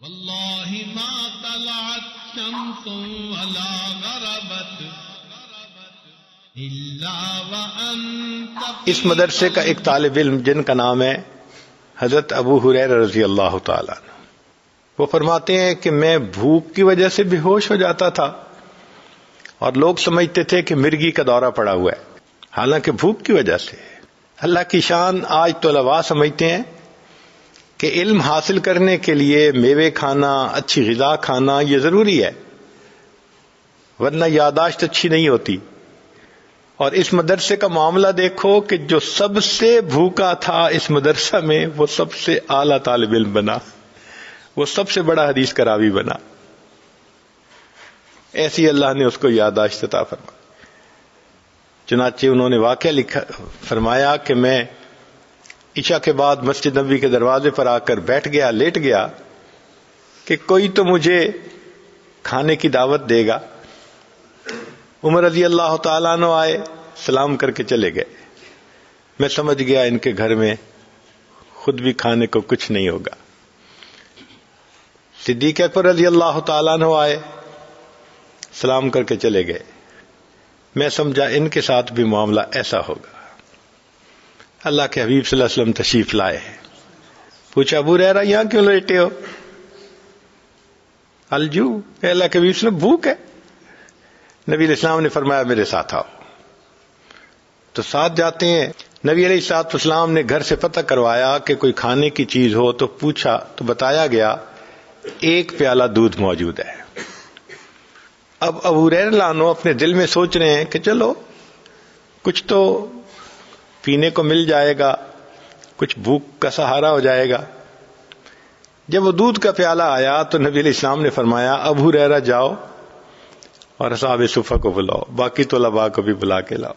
واللہ ما طلعت شمس ولا غربت الا وانت. اس مدرسے کا ایک طالب علم جن کا نام ہے حضرت ابو ہریرہ رضی اللہ تعالیٰ عنہ، وہ فرماتے ہیں کہ میں بھوک کی وجہ سے بے ہوش ہو جاتا تھا اور لوگ سمجھتے تھے کہ مرگی کا دورہ پڑا ہوا ہے، حالانکہ بھوک کی وجہ سے. اللہ کی شان آج طلباء سمجھتے ہیں کہ علم حاصل کرنے کے لیے میوے کھانا، اچھی غذا کھانا یہ ضروری ہے، ورنہ یادداشت اچھی نہیں ہوتی. اور اس مدرسے کا معاملہ دیکھو کہ جو سب سے بھوکا تھا اس مدرسہ میں وہ سب سے اعلیٰ طالب علم بنا، وہ سب سے بڑا حدیث کا راوی بنا. ایسی اللہ نے اس کو یادداشت عطا فرمائی. چنانچہ انہوں نے واقعہ لکھا، فرمایا کہ میں عشاء کے بعد مسجد نبوی کے دروازے پر آ کر بیٹھ گیا، لیٹ گیا کہ کوئی تو مجھے کھانے کی دعوت دے گا. عمر رضی اللہ تعالیٰ عنہ آئے، سلام کر کے چلے گئے. میں سمجھ گیا ان کے گھر میں خود بھی کھانے کو کچھ نہیں ہوگا. صدیق اکبر رضی اللہ تعالیٰ عنہ آئے، سلام کر کے چلے گئے. میں سمجھا ان کے ساتھ بھی معاملہ ایسا ہوگا. اللہ کے حبیب صلی اللہ علیہ وسلم تشریف لائے. پوچھا ابو ہریرہ یہاں کیوں لیٹے ہو؟ الجو، اللہ کے حبیب صلی اللہ علیہ وسلم بھوک ہے. نبی علیہ السلام نے فرمایا میرے ساتھ آؤ. تو ساتھ جاتے ہیں. نبی علیہ الصلوۃ والسلام نے گھر سے پتہ کروایا کہ کوئی کھانے کی چیز ہو تو پوچھا تو بتایا گیا ایک پیالہ دودھ موجود ہے. اب ابو ہریرہ عنہ اپنے دل میں سوچ رہے ہیں کہ چلو کچھ تو پینے کو مل جائے گا، کچھ بھوک کا سہارا ہو جائے گا. جب وہ دودھ کا پیالہ آیا تو نبی علیہ السلام نے فرمایا ابو ہریرہ جاؤ اور اصحاب صفہ کو بلاؤ، باقی طلباء کو بھی بلا کے لاؤ.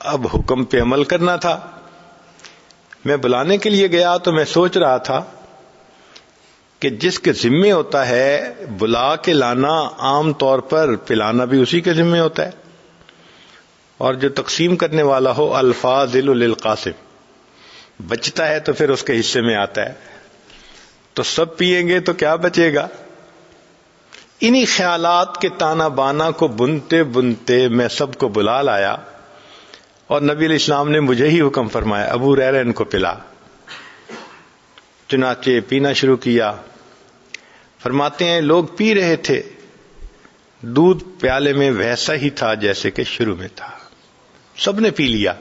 اب حکم پہ عمل کرنا تھا. میں بلانے کے لیے گیا تو میں سوچ رہا تھا کہ جس کے ذمے ہوتا ہے بلا کے لانا، عام طور پر پلانا بھی اسی کے ذمے ہوتا ہے. اور جو تقسیم کرنے والا ہو الفاضل للقاسم، بچتا ہے تو پھر اس کے حصے میں آتا ہے. تو سب پیئیں گے تو کیا بچے گا؟ انہی خیالات کے تانا بانا کو بنتے بنتے میں سب کو بلا لایا اور نبی علیہ السلام نے مجھے ہی حکم فرمایا ابو ہریرہ ان کو پلا. چنانچہ پینا شروع کیا. فرماتے ہیں لوگ پی رہے تھے، دودھ پیالے میں ویسا ہی تھا جیسے کہ شروع میں تھا. سب نے پی لیا.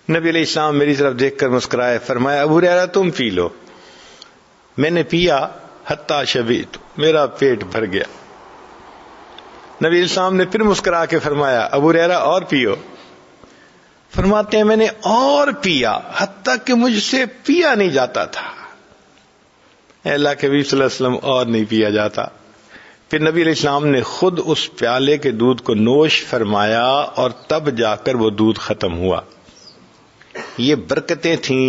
نبی علیہ السلام میری طرف دیکھ کر مسکرائے، فرمایا ابو ہریرہ تم پی لو. میں نے پیا حتی شبعت، میرا پیٹ بھر گیا. نبی علیہ السلام نے پھر مسکرا کے فرمایا ابو ہریرہ اور پیو. فرماتے ہیں میں نے اور پیا حتیٰ کہ مجھ سے پیا نہیں جاتا تھا. اللہ کے نبی صلی اللہ علیہ وسلم اور نہیں پیا جاتا. پھر نبی علیہ السلام نے خود اس پیالے کے دودھ کو نوش فرمایا اور تب جا کر وہ دودھ ختم ہوا. یہ برکتیں تھیں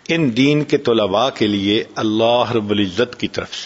ان دین کے طلباء کے لیے اللہ رب العزت کی طرف سے.